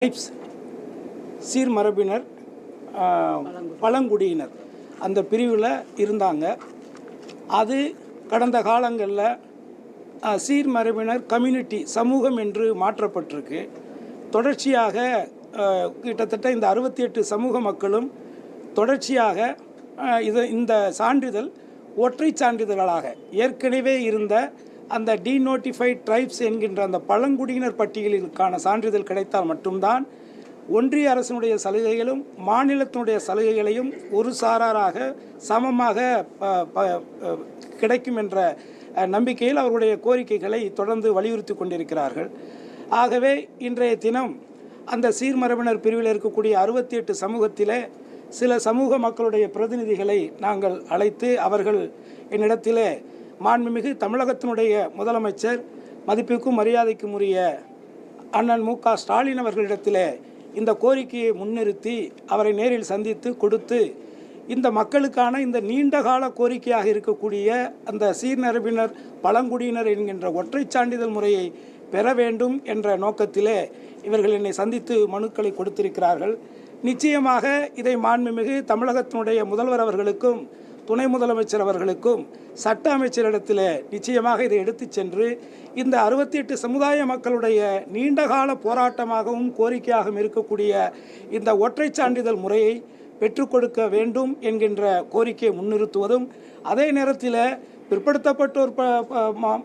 Tribes சீர்மரபினர், பழங்குடியினர் அந்த பிரிவில் இருந்தாங்க. அது கடந்த காலங்களில் சீர்மரபினர் கம்யூனிட்டி சமூகம் என்று மாற்றப்பட்டிருக்கு. தொடர்ச்சியாக கிட்டத்தட்ட இந்த 68 சமூக மக்களும் தொடர்ச்சியாக இந்த சான்றிதழ் ஒற்றை சான்றிதழ்களாக ஏற்கனவே இருந்த அந்த டீநோட்டிஃபைட் ட்ரைப்ஸ் என்கின்ற அந்த பழங்குடியினர் பட்டியலிற்கான சான்றிதழ் கிடைத்தால் மட்டும்தான் ஒன்றிய அரசினுடைய சலுகைகளும் மாநிலத்தினுடைய சலுகைகளையும் ஒரு சாராராக சமமாக கிடைக்கும் என்ற நம்பிக்கையில் அவர்களுடைய கோரிக்கைகளை தொடர்ந்து வலியுறுத்தி கொண்டிருக்கிறார்கள். ஆகவே இன்றைய தினம் அந்த சீர்மரபினர் பிரிவில் இருக்கக்கூடிய 68 சமூகத்திலே சில சமூக மக்களுடைய பிரதிநிதிகளை நாங்கள் அழைத்து அவர்கள் என்னிடத்திலே மாண்புமிகு தமிழகத்தினுடைய முதலமைச்சர் மதிப்புக்கும் மரியாதைக்கும் உரிய அண்ணன் மு.க. ஸ்டாலின் அவர்களிடத்திலே இந்த கோரிக்கையை முன்னிறுத்தி அவரை நேரில் சந்தித்து கொடுத்து இந்த மக்களுக்கான இந்த நீண்டகால கோரிக்கையாக இருக்கக்கூடிய அந்த சீர்மரபினர் பழங்குடியினர் என்கின்ற ஒற்றை சான்றிதழ் முறையை பெற வேண்டும் என்ற நோக்கத்திலே இவர்கள் என்னை சந்தித்து மனுக்களை கொடுத்திருக்கிறார்கள். நிச்சயமாக இதை மாண்புமிகு தமிழகத்தினுடைய முதல்வர் அவர்களுக்கும் துணை முதலமைச்சர் அவர்களுக்கும் சட்ட அமைச்சரிடத்தில் நிச்சயமாக இதை எடுத்து சென்று இந்த 68 சமுதாய மக்களுடைய நீண்டகால போராட்டமாகவும் கோரிக்கையாகவும் இருக்கக்கூடிய இந்த ஒற்றை சான்றிதழ் முறையை பெற்றுக் கொடுக்க வேண்டும் என்கின்ற கோரிக்கையை முன்னிறுத்துவதும், அதே நேரத்தில் பிற்படுத்தப்பட்டோர்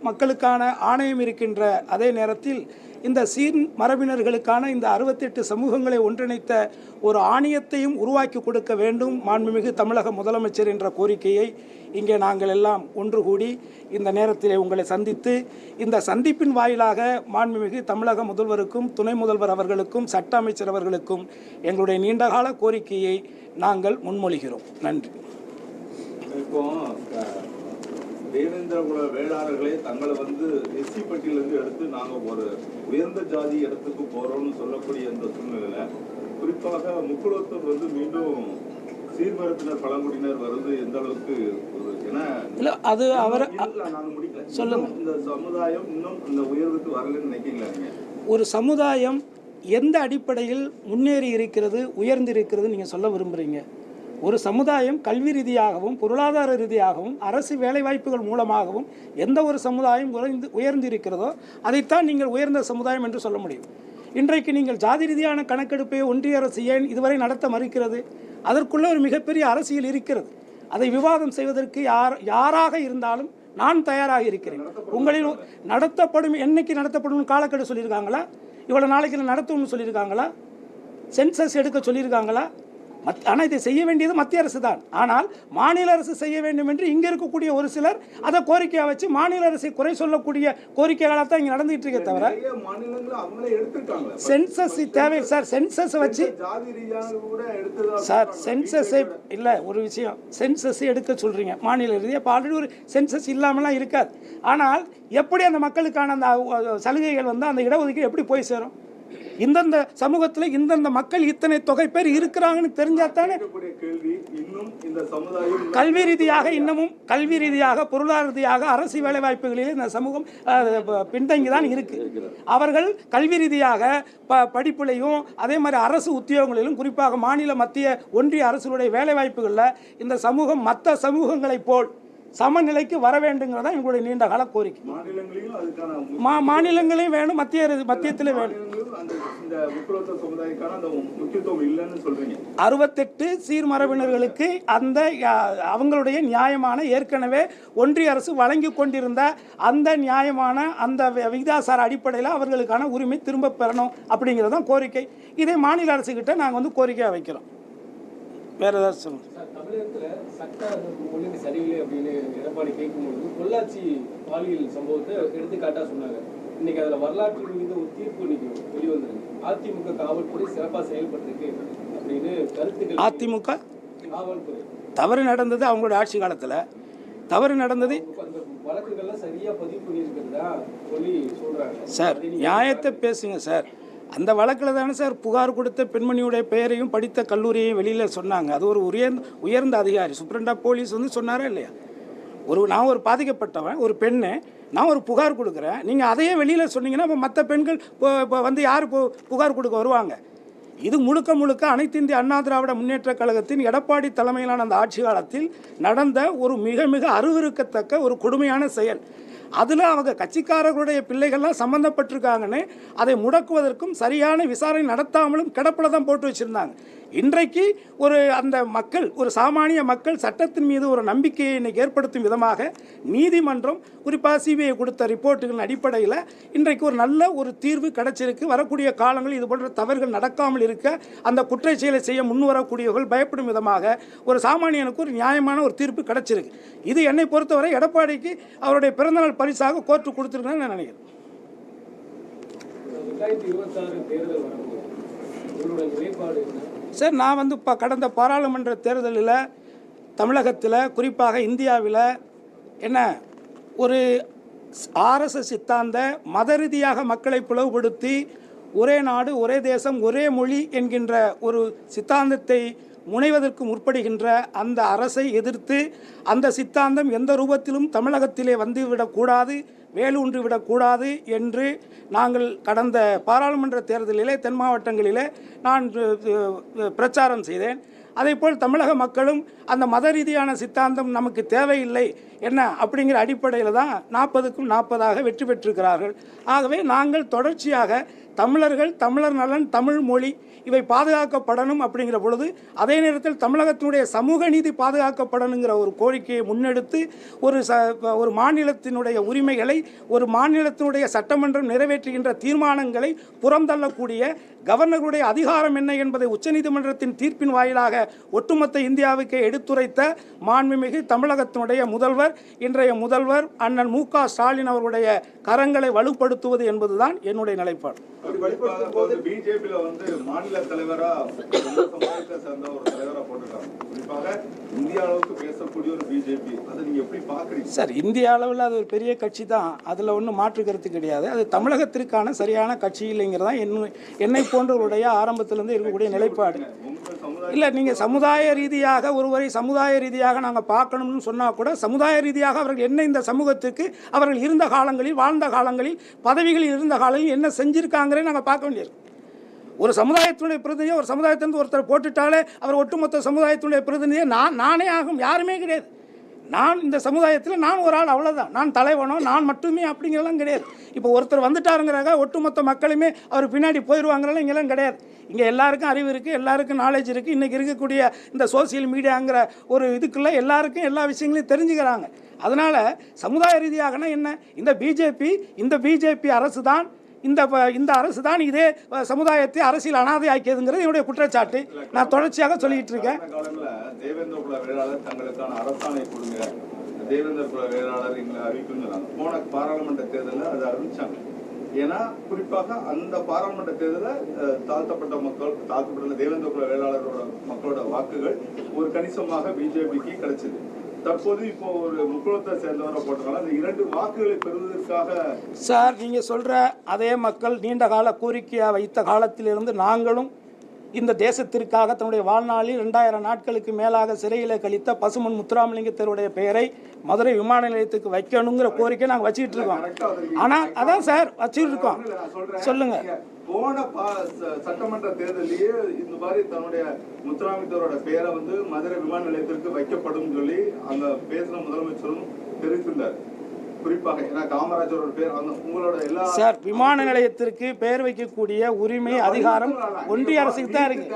மக்களுக்கான ஆணையம் இருக்கின்ற அதே நேரத்தில் இந்த சீர் மரபினர்களுக்கான இந்த 68 சமூகங்களை ஒன்றிணைத்த ஒரு ஆணையத்தையும் உருவாக்கி கொடுக்க வேண்டும் மாண்புமிகு தமிழக முதலமைச்சர் என்ற கோரிக்கையை இங்கே நாங்கள் எல்லாம் ஒன்று கூடி இந்த நேரத்தில் உங்களை சந்தித்து இந்த சந்திப்பின் வாயிலாக மாண்புமிகு தமிழக முதல்வருக்கும் துணை முதல்வர் அவர்களுக்கும் சட்ட அமைச்சர் அவர்களுக்கும் எங்களுடைய நீண்டகால கோரிக்கையை நாங்கள் முன்மொழிகிறோம். நன்றி. தேவேந்திர குல வேளாளர்களே தங்களை எஸ்சி பட்டியலிருந்து எடுத்து நாங்கள் ஒரு உயர்ந்த ஜாதி இடத்துக்கு போறோம்னு சொல்லக்கூடிய இந்த சூழ்நிலையில குறிப்பாக முக்குளத்தூர் மீண்டும் சீர்மரபினர் பழங்குடியினர் வருது எந்த அளவுக்கு அது அவர் சொல்லுங்க. இந்த சமுதாயம் இன்னும் இந்த உயர்வுக்கு வரலன்னு நினைக்கிறீங்களா நீங்க? ஒரு சமுதாயம் எந்த அடிப்படையில் முன்னேறி இருக்கிறது, உயர்ந்திருக்கிறது நீங்க சொல்ல விரும்புறீங்க? ஒரு சமுதாயம் கல்வி ரீதியாகவும் பொருளாதார ரீதியாகவும் அரசு வேலைவாய்ப்புகள் மூலமாகவும் எந்த ஒரு சமுதாயம் உயர்ந்திருக்கிறதோ அதைத்தான் நீங்கள் உயர்ந்த சமுதாயம் என்று சொல்ல முடியும். இன்றைக்கு நீங்கள் ஜாதி ரீதியான கணக்கெடுப்பை ஒன்றிய அரசு ஏன் இதுவரை நடத்த மறுக்கிறது? அதற்குள்ள ஒரு மிகப்பெரிய அரசியல் இருக்கிறது. அதை விவாதம் செய்வதற்கு யாராக இருந்தாலும் நான் தயாராக இருக்கிறேன். உங்களில் நடத்தப்படும் என்னைக்கு நடத்தப்படும் காலக்கெடு சொல்லியிருக்காங்களா? இவ்வளோ நாளைக்கு நடத்தும்னு சொல்லியிருக்காங்களா? சென்சஸ் எடுக்க சொல்லியிருக்காங்களா? ஆனால் இதை செய்ய வேண்டியது மத்திய அரசு தான். ஆனால் மாநில அரசு செய்ய வேண்டும் என்று இங்கே இருக்கக்கூடிய ஒரு சிலர் அதை கோரிக்கையாக வச்சு மாநில அரசை குறை சொல்லக்கூடிய கோரிக்கைகளாக தான் இங்கே நடந்துகிட்டு இருக்க தவிர சென்சஸ் தேவை சார். சென்சஸ் வச்சு சார் சென்சஸை இல்லை, ஒரு விஷயம் சென்சஸ் எடுக்க சொல்கிறீங்க மாநில ரீதியாக. இப்போ ஆல்ரெடி ஒரு சென்சஸ் இல்லாமலாம் இருக்காது. ஆனால் எப்படி அந்த மக்களுக்கான அந்த சலுகைகள் அந்த இடஒதுக்கீடு எப்படி போய் சேரும்? இந்தந்த சமூகத்தில் இந்தந்த மக்கள் இத்தனை தொகை பேர் இருக்கிறாங்கன்னு தெரிஞ்சாத்தானே. கல்வி ரீதியாக இன்னமும் கல்வி ரீதியாக பொருளாதார ரீதியாக அரசு வேலைவாய்ப்புகளில் இந்த சமூகம் பின்தங்கி தான் இருக்கு. அவர்கள் கல்வி ரீதியாக படிப்புலையும் அதே மாதிரி அரசு உத்தியோகங்களிலும் குறிப்பாக மாநில மத்திய ஒன்றிய அரசுடைய வேலைவாய்ப்புகளில் இந்த சமூகம் மற்ற சமூகங்களைப் போல் சமநிலைக்கு வர வேண்டுங்கிறதா எங்களுடைய நீண்ட கால கோரிக்கை. மாநிலங்களையும் வேணும், மத்தியத்திலே வேணும். 68 சீர்மரபினர்களுக்கு அந்த அவங்களுடைய நியாயமான ஏற்கனவே ஒன்றிய அரசு வழங்கி கொண்டிருந்த அந்த நியாயமான அந்த விகிதாசார அடிப்படையில் அவர்களுக்கான உரிமை திரும்ப பெறணும் அப்படிங்கிறதான் கோரிக்கை. இதே மாநில அரசுகிட்ட நாங்கள் கோரிக்கையாக வைக்கிறோம். வேற ஏதாவது சொல்லுங்க. தமிழகத்தில் சட்ட ஒழுங்கு சரியில்லை அப்படின்னு எடப்பாடி கேட்கும்பொழுது பொள்ளாச்சி பாலியல் சம்பவத்தை எடுத்துக்காட்டாக சொன்னாங்க. இன்னைக்கு அதில் வரலாற்று மீது ஒரு தீர்ப்பு இன்னைக்கு வெளிவந்திருக்கு. அதிமுக காவல்துறை சிறப்பாக செயல்பட்டிருக்கு அப்படின்னு கருத்துக்கள். அதிமுக காவல்துறை தவறு நடந்தது அவங்களோட ஆட்சி காலத்தில். தவறு நடந்தது அந்த வழக்குகள்லாம் சரியாக பதிவு பண்ணியிருக்கிறதா சொல்லி சொல்கிறாங்க. சார் நியாயத்தை பேசுங்க சார். அந்த வழக்கில் தானே சார் புகார் கொடுத்த பெண்மணியுடைய பெயரையும் படித்த கல்லூரியையும் வெளியில் சொன்னாங்க. அது ஒரு உயர்ந்த அதிகாரி சூப்பரண்ட் ஆஃப் போலீஸ் சொன்னாரா இல்லையா? நான் ஒரு பாதிக்கப்பட்டவன், ஒரு பெண்ணு, நான் ஒரு புகார் கொடுக்குறேன், நீங்கள் அதையே வெளியில் சொன்னீங்கன்னா இப்போ மற்ற பெண்கள் இப்போ வந்து யார் புகார் கொடுக்க வருவாங்க? இது முழுக்க முழுக்க அனைத்து இந்திய அண்ணா திராவிட முன்னேற்றக் கழகத்தின் எடப்பாடி தலைமையிலான அந்த ஆட்சி காலத்தில் நடந்த ஒரு மிக மிக அருவருக்கத்தக்க ஒரு கொடுமையான செயல். அதில் அவங்க கட்சிக்காரர்களுடைய பிள்ளைகள்லாம் சம்மந்தப்பட்டிருக்காங்கன்னு அதை முடக்குவதற்கும் சரியான விசாரணை நடத்தாமலும் கிடப்பில் தான் போட்டு வச்சுருந்தாங்க. இன்றைக்கு அந்த மக்கள், ஒரு சாமானிய மக்கள் சட்டத்தின் மீது ஒரு நம்பிக்கையை இன்னைக்கு ஏற்படுத்தும் விதமாக நீதிமன்றம் குறிப்பாக சிபிஐ கொடுத்த ரிப்போர்ட்டுகளின் அடிப்படையில் இன்றைக்கு ஒரு நல்ல ஒரு தீர்வு கிடைச்சிருக்கு. வரக்கூடிய காலங்களில் இது போன்ற தவறுகள் நடக்காமல் இருக்க அந்த குற்ற செயலை செய்ய முன்வரக்கூடியவர்கள் பயப்படும் விதமாக ஒரு சாமானியனுக்கு ஒரு நியாயமான ஒரு தீர்ப்பு கிடைச்சிருக்கு. இது என்னை பொறுத்தவரை எடப்பாடிக்கு அவருடைய பிறந்தநாள் பரிசாக கோர்ட்டு கொடுத்துருக்குன்னு நான் நினைக்கிறேன். 2026 தேர்தல் வரும்போது உங்களுடைய நிலைப்பாடு என்ன? சார், நான் வந்து இப்போ கடந்த பாராளுமன்ற தேர்தலில் தமிழகத்தில் குறிப்பாக இந்தியாவில் என்ன ஒரு ஆர்எஸ்எஸ் சித்தாந்த மத ரீதியாக மக்களை பிளவுபடுத்தி ஒரே நாடு ஒரே தேசம் ஒரே மொழி என்கின்ற ஒரு சித்தாந்தத்தை முனைவதற்கு முற்படுகின்ற அந்த அரசை எதிர்த்து அந்த சித்தாந்தம் எந்த ரூபத்திலும் தமிழகத்திலே வந்துவிடக்கூடாது, வேலூன்றிவிடக்கூடாது என்று நாங்கள் கடந்த பாராளுமன்ற தேர்தலிலே தென் மாவட்டங்களிலே நான் பிரச்சாரம் செய்தேன். அதேபோல் தமிழக மக்களும் அந்த மத ரீதியான சித்தாந்தம் நமக்கு தேவையில்லை என்ன அப்படிங்கிற அடிப்படையில் தான் 40க்கும் 40 வெற்றி பெற்றிருக்கிறார்கள். ஆகவே நாங்கள் தொடர்ச்சியாக தமிழர்கள், தமிழர் நலன், தமிழ் மொழி இவை பாதுகாக்கப்படணும் அப்படிங்கிற பொழுது அதே நேரத்தில் தமிழகத்தினுடைய சமூக நீதி பாதுகாக்கப்படணுங்கிற ஒரு கோரிக்கையை முன்னெடுத்து ஒரு மாநிலத்தினுடைய உரிமைகளை, ஒரு மாநிலத்தினுடைய சட்டமன்றம் நிறைவேற்றுகின்ற தீர்மானங்களை புறந்தள்ளக்கூடிய கவர்னருடைய அதிகாரம் என்ன என்பதை உச்சநீதிமன்றத்தின் தீர்ப்பின் வாயிலாக ஒட்டுமொத்த இந்தியாவுக்கு எடுத்துரைத்த மாண்புமிகு தமிழகத்தினுடைய முதல்வர், இன்றைய முதல்வர் அண்ணன் மு.க. ஸ்டாலின் அவருடைய கரங்களை வலுப்படுத்துவது என்பதுதான் என்னுடைய நிலைப்பாடு. பிஜேபியில வந்து மாநில தலைவரா சமுதாயத்தை சேர்ந்த ஒரு தலைவரா போட்டுருக்காங்க. குறிப்பாக இந்திய அளவுக்கு பேசக்கூடிய ஒரு பிஜேபி, அதை நீங்க எப்படி பாக்குறீங்க? சார், இந்திய அளவில் அது ஒரு பெரிய கட்சி தான், அதில் ஒன்றும் மாற்று கருத்து கிடையாது. அது தமிழகத்திற்கான சரியான கட்சி இல்லைங்கிறதான் என்னை போன்றவருடைய ஆரம்பத்திலிருந்து இருக்கக்கூடிய நிலைப்பாடு. இல்லை, நீங்கள் சமுதாய ரீதியாக ஒருவரை சமுதாய ரீதியாக நாங்கள் பார்க்கணும்னு சொன்னால் கூட சமுதாய ரீதியாக அவர்கள் என்ன இந்த சமூகத்துக்கு அவர்கள் இருந்த காலங்களில், வாழ்ந்த காலங்களில், பதவிகளில் இருந்த காலங்களில் என்ன செஞ்சுருக்காங்கிறே நாங்கள் பார்க்க வேண்டியது. ஒரு சமுதாயத்தினுடைய பிரதிநிதியை ஒரு சமுதாயத்திலிருந்து ஒருத்தர் போட்டுட்டாலே அவர் ஒட்டுமொத்த சமுதாயத்தினுடைய பிரதிநிதியை நானே ஆகும், யாருமே கிடையாது. நான் இந்த சமுதாயத்தில் நான் ஒரு ஆள், அவ்வளோதான். நான் தலைவனோ நான் மட்டுமே அப்படிங்கிறலாம் கிடையாது. இப்போ ஒருத்தர் வந்துட்டாருங்கிறாங்க ஒட்டுமொத்த மக்களுமே அவர் பின்னாடி போயிடுவாங்கிறலாம் இங்கெல்லாம் கிடையாது. இங்கே எல்லாருக்கும் அறிவு இருக்குது, எல்லாருக்கும் நாலேஜ் இருக்குது. இன்றைக்கி இருக்கக்கூடிய இந்த சோசியல் மீடியாங்கிற ஒரு இதுக்குள்ளே எல்லாருக்கும் எல்லா விஷயங்களையும் தெரிஞ்சுக்கிறாங்க. அதனால் சமுதாய ரீதியாகனா என்ன, இந்த பிஜேபி அரசு தான், இந்த அரசு தான் இதே சமுதாயத்தை அரசியல் அனாதை ஆக்கியதுங்கிறது என்னுடைய குற்றச்சாட்டு. நான் தொடர்ச்சியாக சொல்லிட்டு இருக்கேன். தேவேந்திர குல வேளாளர் தங்களுக்கான அரசாணை கொடுங்க, தேவேந்திர குல வேளாளர் இங்க அறிவிக்கணும். போன பாராளுமன்ற தேர்தலில் அதை அறிவிச்சாங்க. ஏன்னா குறிப்பாக அந்த பாராளுமன்ற தேர்தலில் தாழ்த்தப்பட்ட தேவேந்திர குல வேளாளரோட மக்களோட வாக்குகள் ஒரு கணிசமாக பிஜேபிக்கு கிடைச்சது. தற்போது இப்போ ஒரு முக்குளத்தை சேர்ந்தவரை போட்டனால அந்த 2 வாக்குகளை பெறுவதற்காக. சார், நீங்கள் சொல்கிற அதே மக்கள் நீண்ட கால கோரிக்கையாக வைத்த காலத்திலிருந்து நாங்களும் இந்த தேசத்திற்காக தன்னுடைய வாழ்நாளில் 2000 நாட்களுக்கு மேலாக சிறையில் கழித்த பசுமன் முத்துராமலிங்கத்தருடைய பெயரை மதுரை விமான நிலையத்துக்கு வைக்கணுங்கிற கோரிக்கை நாங்கள் வச்சுக்கிட்டு இருக்கோம். ஆனால் அதான் சார் வச்சுக்கிட்டு இருக்கோம். சொல்லுங்க. போன சட்டமன்ற தேர்தலிலேயே இந்த மாதிரி தன்னுடைய முத்துராமலிங்கத்தரோட பெயரை வந்து மதுரை விமான நிலையத்திற்கு வைக்கப்படும் சொல்லி அங்க பேசின முதலமைச்சரும் தெரிவித்திருந்தார். குறிப்பாக ஏன்னா காமராஜரோட பேர் உங்களோட எல்லா சார், விமான நிலையத்திற்கு பெயர் வைக்கக்கூடிய உரிமை அதிகாரம் ஒன்றிய அரசுக்கு தான் இருக்கு.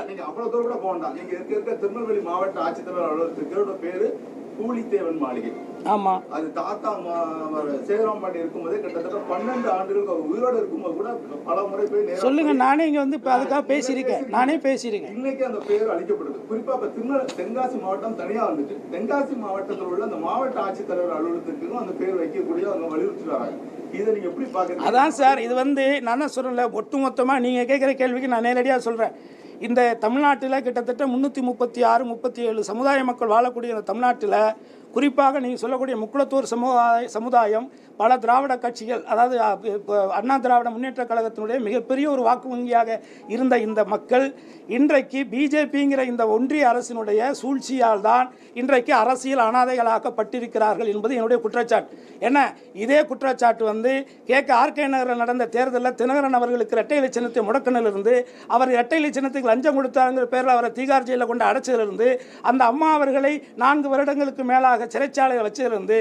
நீங்க அவ்வளவு தூரம் கூட போகலாம். நீங்க இருக்க திருநெல்வேலி மாவட்ட ஆட்சித்தலைவர் அலுவலகத்துக்கு பேரு கூலித்தேவன் மாளிகை. ஆமா, அது தாத்தா சேகராம்பாண்டி இருக்கும்போதே கிட்டத்தட்ட 12 ஆண்டுகளுக்கு அவர் உயிரோடு இருக்கும்போது கூட பல முறை போய் சொல்லுங்க. நானே இங்க வந்து அதுக்காக பேசியிருக்கேன். இன்னைக்கு அந்த பேர் அளிக்கப்படுது. குறிப்பா இப்ப தென்காசி மாவட்டம் தனியா வந்துட்டு தென்காசி மாவட்டத்தில் உள்ள அந்த மாவட்ட ஆட்சித்தலைவர் அலுவலகத்துக்கும் அந்த பேர் வைக்கக்கூடிய அவங்க வலியுறுத்தி வராங்க. இதை நீங்க எப்படி பாக்குறீங்க? அதான் சார், இது வந்து நான் தான் சொல்றேன்ல, ஒட்டுமொத்தமா நீங்க கேட்குற கேள்விக்கு நான் நேரடியாக சொல்றேன். இந்த தமிழ்நாட்டில் கிட்டத்தட்ட 336, 37 சமுதாய மக்கள் வாழக்கூடிய இந்த தமிழ்நாட்டில் குறிப்பாக நீங்கள் சொல்லக்கூடிய முக்குளத்தூர் சமுதாயம் பல திராவிட கட்சிகள், அதாவது இப்போ அண்ணா திராவிட முன்னேற்ற கழகத்தினுடைய மிகப்பெரிய ஒரு வாக்கு வங்கியாக இருந்த இந்த மக்கள் இன்றைக்கு பிஜேபிங்கிற இந்த ஒன்றிய அரசினுடைய சூழ்ச்சியால் தான் இன்றைக்கு அரசியல் அனாதைகளாக்கப்பட்டிருக்கிறார்கள் என்பது என்னுடைய குற்றச்சாட்டு. என்ன இதே குற்றச்சாட்டு வந்து ஆர்கே நகரில் நடந்த தேர்தலில் தினகரன் அவர்களுக்கு இரட்டை இலை சின்னத்தை முடக்கினிலிருந்து, அவர் இரட்டை இலை சின்னத்துக்கு லஞ்சம் கொடுத்தாங்கிற பேரில் அவரை தீகார் ஜெயிலில் கொண்டு அடைச்சதிலிருந்து, அந்த அம்மா அவர்களை 4 வருடங்களுக்கு மேலாக சிறைச்சாலையில் வச்சதிலிருந்து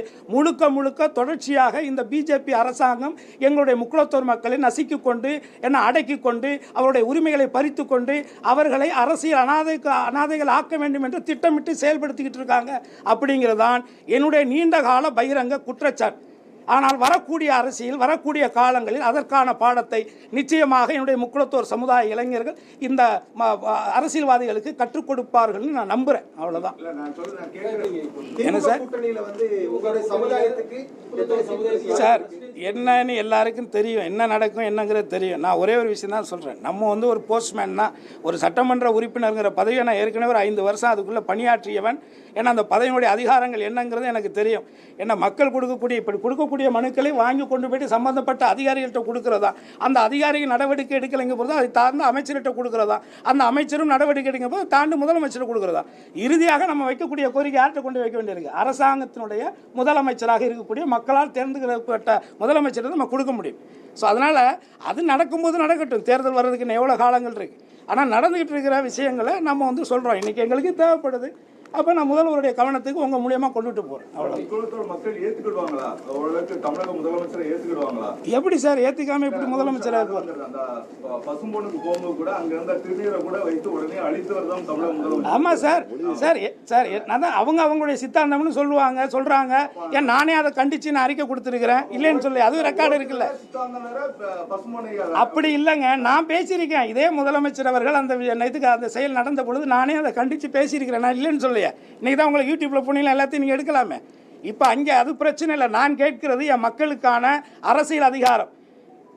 முழுக்க தொடர்ச்சியாக இந்த பிஜேபி அரசாங்கம் எங்களுடைய முக்குளத்தூர் மக்களை நசுக்கிக் கொண்டு அடக்கி கொண்டு அவருடைய உரிமைகளை பறித்து கொண்டு அவர்களை அரசியல் அனாதைகள் ஆக்க வேண்டும் என்று திட்டமிட்டு செயல்படுத்திக்கிட்டு இருக்காங்க. அப்படிங்கிறதான் என்னுடைய நீண்ட கால பகிரங்க குற்றச்சாட்டு. ஆனால் வரக்கூடிய அரசியல் வரக்கூடிய காலங்களில் அதற்கான பாடத்தை நிச்சயமாக என்னுடைய முக்குளத்தோர் சமுதாய இளைஞர்கள் இந்த அரசியல்வாதிகளுக்கு கற்றுக் கொடுப்பார்கள் நான் நம்புறேன். அவ்வளவுதான். என்ன சார் சார் என்னன்னு எல்லாருக்கும் தெரியும், என்ன நடக்கும் என்னங்கிறது தெரியும். நான் ஒரே ஒரு விஷயம் தான் சொல்கிறேன். நம்ம வந்து ஒரு போஸ்ட்மேன் தான், ஒரு சட்டமன்ற உறுப்பினருங்கிற பதவியை நான் ஏற்கனவே ஒரு 5 வருஷம் அதுக்குள்ளே பணியாற்றியவன். ஏன்னா அந்த பதவியினுடைய அதிகாரங்கள் என்னங்கிறது எனக்கு தெரியும். ஏன்னா மக்கள் இப்படி கொடுக்கக்கூடிய மனுக்களை வாங்கி கொண்டு போய்ட்டு சம்பந்தப்பட்ட அதிகாரிகள்கிட்ட கொடுக்குறதா, அந்த அதிகாரிகள் நடவடிக்கை எடுக்கலைங்க போது அதை தாழ்ந்து அமைச்சர்கிட்ட கொடுக்குறதா, அந்த அமைச்சரும் நடவடிக்கை எடுக்கும் போது தாண்டி முதலமைச்சர் கொடுக்குறதா. இறுதியாக நம்ம வைக்கக்கூடிய கோரிக்கை யார்கிட்ட கொண்டு வைக்க வேண்டியிருக்கு? அரசாங்கத்தினுடைய முதலமைச்சராக இருக்கக்கூடிய மக்களால் தேர்ந்தெடுக்கப்பட்ட முதலமைச்சர் நம்ம கொடுக்க முடியும். ஸோ அதனால் அது நடக்கும்போது நடக்கட்டும். தேர்தல் வர்றதுக்கு எவ்வளோ காலங்கள் இருக்குது. ஆனால் நடந்துக்கிட்டு இருக்கிற விஷயங்களை நம்ம வந்து சொல்கிறோம். இன்றைக்கி எங்களுக்கு தேவைப்படுது. அப்போ நான் முதல்வருடைய கவனத்துக்கு உங்கள் மூலியமாக கொண்டுட்டு போகிறேன். அவ்வளோ மக்கள் ஏற்றுக்கிடுவாங்களா? தமிழக முதலமைச்சரை ஏற்றுக்கிடுவாங்களா? எப்படி சார் ஏற்றுக்காமல் எப்படி முதலமைச்சராக இருப்பார்? பசும்பொண்ணுக்கு போகும்போது கூட அங்கே இருந்த திருநீரை கூட வைத்து உடனே அழித்தவர் தான் தமிழக முதலமைச்சர். ஆமாம் சார். சார் சார் நான் தான் அவங்களுடைய சித்தாந்தம்னு சொல்கிறாங்க. ஏன் நானே அதை கண்டித்து நான் அறிக்கை கொடுத்துருக்கிறேன். இல்லைன்னு சொல்லி அதுவும் ரெக்கார்டு இருக்குல்ல. அப்படி இல்லைங்க, நான் பேசியிருக்கேன். இதே முதலமைச்சர் அவர்கள் அந்த இதுக்கு அந்த செயல் நடந்த பொழுது நானே அதை கண்டித்து பேசியிருக்கிறேன். நான் இல்லைன்னு சொல்லி இன்னைக்கு தான் உங்களுக்கு யூடியூப்ல போனீங்களா, எல்லாத்தையும் நீங்க எடுக்கலாமே. இப்போ அங்கே அது பிரச்சனை இல்லை. நான் கேட்கிறது என் மக்களுக்கான அரசியல் அதிகாரம்.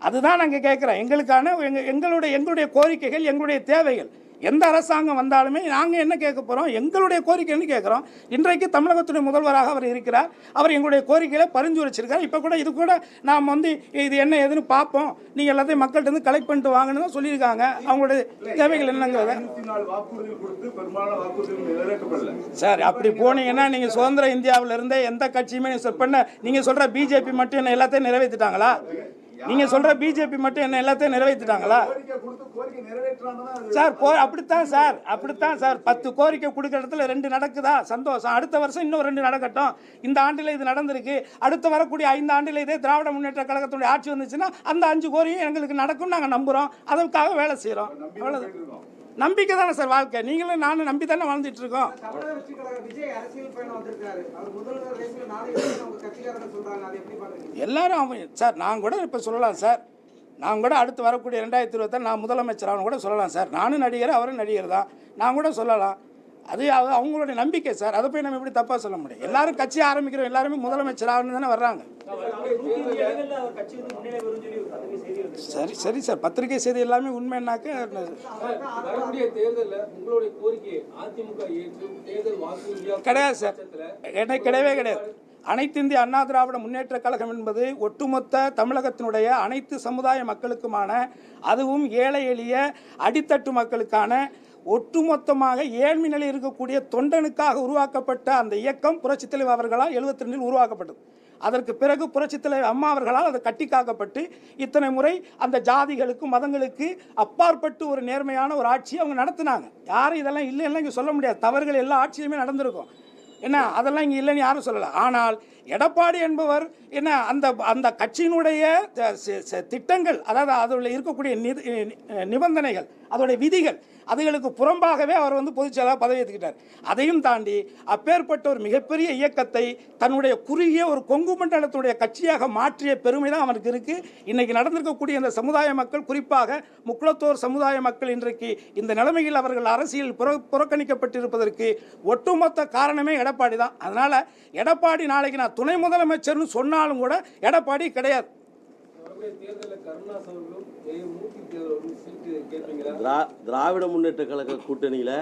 அதுதான் நாங்கள் கேட்குறோம். எங்களுக்கான எங்களுடைய கோரிக்கைகள், எங்களுடைய தேவைகள். எந்த அரசாங்கம் வந்தாலுமே நாங்கள் என்ன கேட்க போகிறோம், எங்களுடைய கோரிக்கைன்னு கேட்குறோம். இன்றைக்கு தமிழகத்துடைய முதல்வராக அவர் இருக்கிறார். அவர் எங்களுடைய கோரிக்கைகளை பரிந்துரைச்சிருக்கார். இப்போ கூட இது கூட நாம் வந்து இது என்ன ஏதுன்னு பார்ப்போம், நீங்கள் எல்லாத்தையும் மக்கள்கிட்ட இருந்து கலெக்ட் பண்ணிட்டு வாங்கன்னு தான் சொல்லியிருக்காங்க. அவங்களுடைய தேவைகள் என்னங்கிறத சார் அப்படி போனீங்கன்னா நீங்கள் சுதந்திர இந்தியாவில் இருந்தே எந்த கட்சியுமே நீங்கள் சொல்கிற பிஜேபி மட்டும் என்ன எல்லாத்தையும் நிறைவேற்றிட்டாங்களா? நீங்க சொல்ற பிஜேபி மட்டும் என்ன எல்லாத்தையும் நிறைவேற்றிட்டாங்களா சார்? அப்படித்தான் சார் 10 கோரிக்கை கொடுக்குற இடத்துல 2 நடக்குதா? சந்தோஷம். அடுத்த வருஷம் இன்னும் 2 நடக்கட்டும். இந்த ஆண்டில் இது நடந்திருக்கு. அடுத்து வரக்கூடிய 5 ஆண்டில் இதே திராவிட முன்னேற்ற கழகத்துடைய ஆட்சி வந்துச்சுன்னா அந்த 5 கோரியும் எங்களுக்கு நடக்கும். நாங்கள் நம்புறோம், அதற்காக வேலை செய்யறோம். அவ்வளவுதான். நம்பிக்கை தானே சார் வாழ்க்கை. நீங்களும் நானும் நம்பி தானே வாழ்ந்துட்டு இருக்கோம். எல்லாரும் சார் நான் கூட இப்போ சொல்லலாம் சார். நான் கூட அடுத்து வரக்கூடிய 2026 நான் முதலமைச்சர் அவனு கூட சொல்லலாம் சார். நானும் நடிகர், அவரும் நடிகர் தான். நான் கூட சொல்லலாம். அது அவங்களுடைய நம்பிக்கை சார். அதை போய் நம்ம எப்படி தப்பாக சொல்ல முடியும்? எல்லாரும் கட்சி ஆரம்பிக்கிறோம், எல்லாருமே முதலமைச்சர் ஆகணும் தானே வர்றாங்க. சரி சார், பத்திரிகை செய்தி எல்லாமே உண்மைன்னாக்க கிடையாது சார். கிடையவே கிடையாது. அனைத்து இந்திய அண்ணா திராவிட முன்னேற்ற கழகம் என்பது ஒட்டுமொத்த தமிழகத்தினுடைய அனைத்து சமுதாய மக்களுக்குமான, அதுவும் ஏழை எளிய அடித்தட்டு மக்களுக்கான, ஒட்டுமொத்தமாக ஏழ்மை நிலையில் இருக்கக்கூடிய தொண்டனுக்காக உருவாக்கப்பட்ட அந்த இயக்கம் புரட்சித் தலைவர் அவர்களால் 72 உருவாக்கப்பட்டது. அதற்கு பிறகு புரட்சித் தலைவர் அம்மா அவர்களால் அது கட்டி காக்கப்பட்டு இத்தனை முறை அந்த ஜாதிகளுக்கு மதங்களுக்கு அப்பாற்பட்டு ஒரு நேர்மையான ஒரு ஆட்சியை அவங்க நடத்தினாங்க. யாரும் இதெல்லாம் இல்லைன்னா இங்கே சொல்ல முடியாது. தவறுகள் எல்லா ஆட்சியுமே நடந்திருக்கும். என்ன அதெல்லாம் இங்கே இல்லைன்னு யாரும் சொல்லலை. ஆனால் எடப்பாடி என்பவர் என்ன அந்த கட்சியினுடைய திட்டங்கள், அதாவது அதில் இருக்கக்கூடிய நிபந்தனைகள், அதோடைய விதிகள், அதுகளுக்கு புறம்பாகவே அவர் வந்து பொதுச் செயலாளர் பதவி ஏற்றுக்கிட்டார். அதையும் தாண்டி அப்பேற்பட்ட ஒரு மிகப்பெரிய இயக்கத்தை தன்னுடைய குறுகிய ஒரு கொங்கு மண்டலத்துடைய கட்சியாக மாற்றிய பெருமை தான் அவனுக்கு இருக்குது. இன்றைக்கி நடந்திருக்கக்கூடிய இந்த சமுதாய மக்கள், குறிப்பாக முக்குளத்தோர் சமுதாய மக்கள் இன்றைக்கு இந்த நிலைமையில் அவர்கள் அரசியல் புறக்கணிக்கப்பட்டிருப்பதற்கு ஒட்டுமொத்த காரணமே எடப்பாடி தான். அதனால் எடப்பாடி நாளைக்கு நான் துணை முதலமைச்சர்னு சொன்னாலும் கூட எடப்பாடி கிடையாது. திராவிட முன்னேற்ற கழக கூட்டணியில்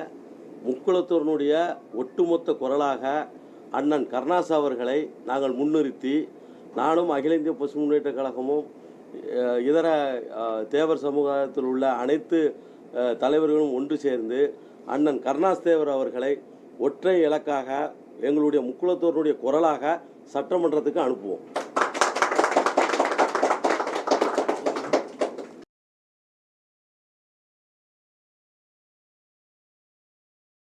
முக்குளத்தூரினுடைய ஒட்டுமொத்த குரலாக அண்ணன் கருணாஸ் அவர்களை நாங்கள் முன்னிறுத்தி நானும் அகில இந்திய பசு முன்னேற்ற கழகமும் இதர தேவர் சமூகத்தில் உள்ள அனைத்து தலைவர்களும் ஒன்று சேர்ந்து அண்ணன் கருணாஸ் தேவர் அவர்களை ஒற்றை இலக்காக எங்களுடைய முக்குளத்தோருடைய குரலாக சட்டமன்றத்துக்கு அனுப்புவோம்.